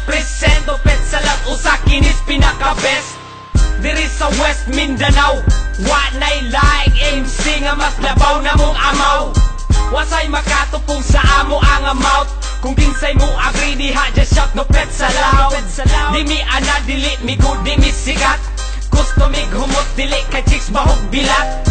represent Upet salat usa kinis pinaka-best diri sa West Mindanao. Wa nay laing MC nga mas labaw na mong amaw. Wasay makatupong sa amo ang amount. Kung kinsay mo agree diha just shout no pet salaw. Di mi ana dili mi good di mi sikat. Gusto mi humot dili kay chicks bahog bilat.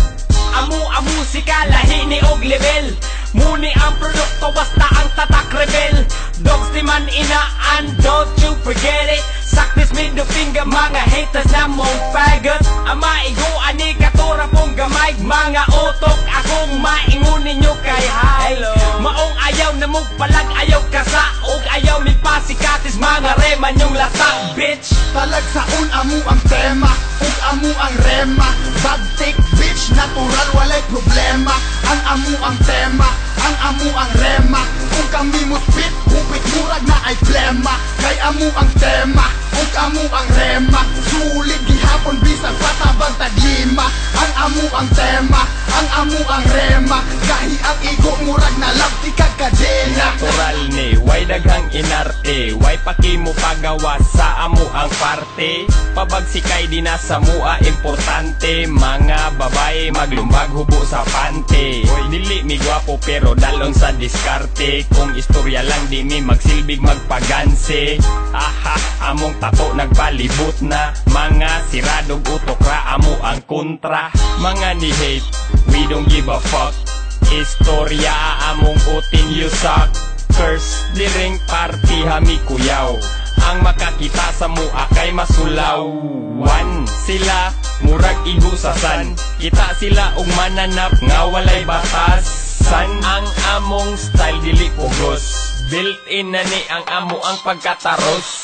Amo ang musika lahi ni og level. Muni ang produkto basta ang tatak rebel. Dogs di man inaan, don't you forget it. Saktis middle finger mga haters na mong faggot. Ang maigo ani katura pong gamay. Mga utok akong maingon ninyo kay hi. Maong ayaw na mong palag ayaw kasaog. Ayaw mi pasikatis mga reman yung lata bitch. Talagsaon amo ang tema ug amo ang rema. Bagtik bitch natural walay problema. Ang amo ang tema, ang amo ang rema. Kung kami mo spit, hupit murag na ay plema. Kay amo ang tema, ug amo ang rema. Sulit gihapon bisag patabang taglima. Ang amo ang tema, ang amo ang rema. Gahi ang igo murag na labti kag kadena. Natural ni, way daghang inarte. Way pakimo pagawa sa amo ang parte. Pabagsikay di na sa mua importante. Mga babae maglumbag hubo sa pante. Dili mi gwapo pero dalon sa diskarte. Kung istorya lang di mi magsilbig magpaganse. Aha, among tato nagpalibot na. Mga siradog utok ra amo ang kontra. Mga ni hate, we don't give a fuck. Istorya among utin you suck. Curse diring party hami kuyaw. Ang makakita sa mua kay masulawan. Sila murag ihusasan. Kita sila og mananap nga walay batasan. Ang among style dili pugos. Built-in na ni ang amo ang pagkataros.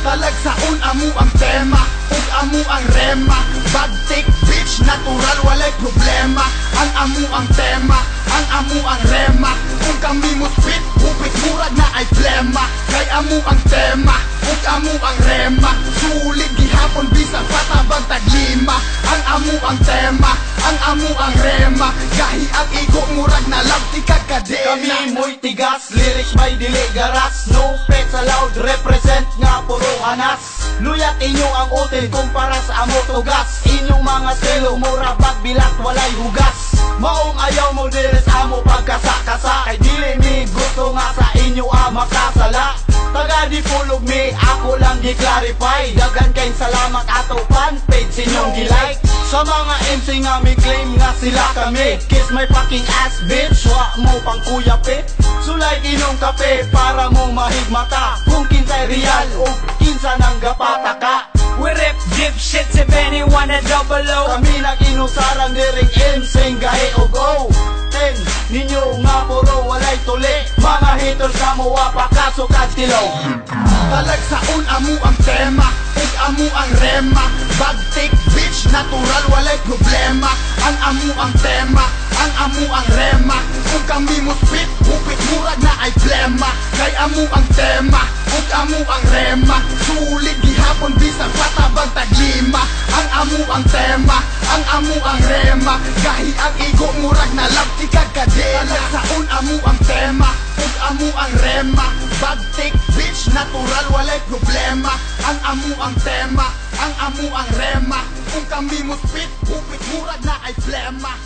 Talagsaon amo ang tema ug amo ang rema. Bagtik bitch natural walay problema. Ang amo ang tema, ang amo ang rema. Kung kami mo spit, hupit murag na ay plema. Kay amo ang tema, ug amo ang rema. Sulit gihapon bisag patabang taglima. Ang amo ang tema, ang amo ang rema. Gahi ang igo murag na labti kag kadena. Kami mo'y tigas, lyrics may dili garas. No pets allowed, represent nga puro hanas. Luyat inyo ang util kumpara sa amo tugas. Inyong mga stilo mura pagbilat walay hugas. Maong ayaw mo diris amo pagkasa-kasa. Kay dili mi gusto nga sa inyo makasala. Taga di fulog mi, ako lang gi-clarify. Dagan kayong salamat ato fan page inyong gi-like. Sa mga MC nga mi claim nga sila kami. Kiss my fucking ass bitch, wa mo pang kuyape. Sulay inyong kape para mo mahigmata. Kung kinsay real o kinsa nang gapata ka. We rip dipshits if anyone a double O. Kami nag-inusarang diring insane gahe o go. Ten, ninyo nga puro walay tuli. Mga haters na mo wapakaso kadtilaw. Talagsaon amo ang tema ug amo ang rema. Bagtik bitch natural walay problema. Ang amo ang tema, ang amo ang rema. Kung kami mo spit, hupit murag na ay plema. Kay amo ang tema, ug amo ang rema. Sulit gihapon bisag patabang taglima. Ang amo ang tema, ang amo ang rema. Gahi ang igo murag na labti kag kadena. Talagsaon amo ang tema ug amo ang rema. Bagtik bitch natural walay problema. Ang amo ang tema, ang amo ang rema. Kung kami mo spit, hupit murag na ay plema.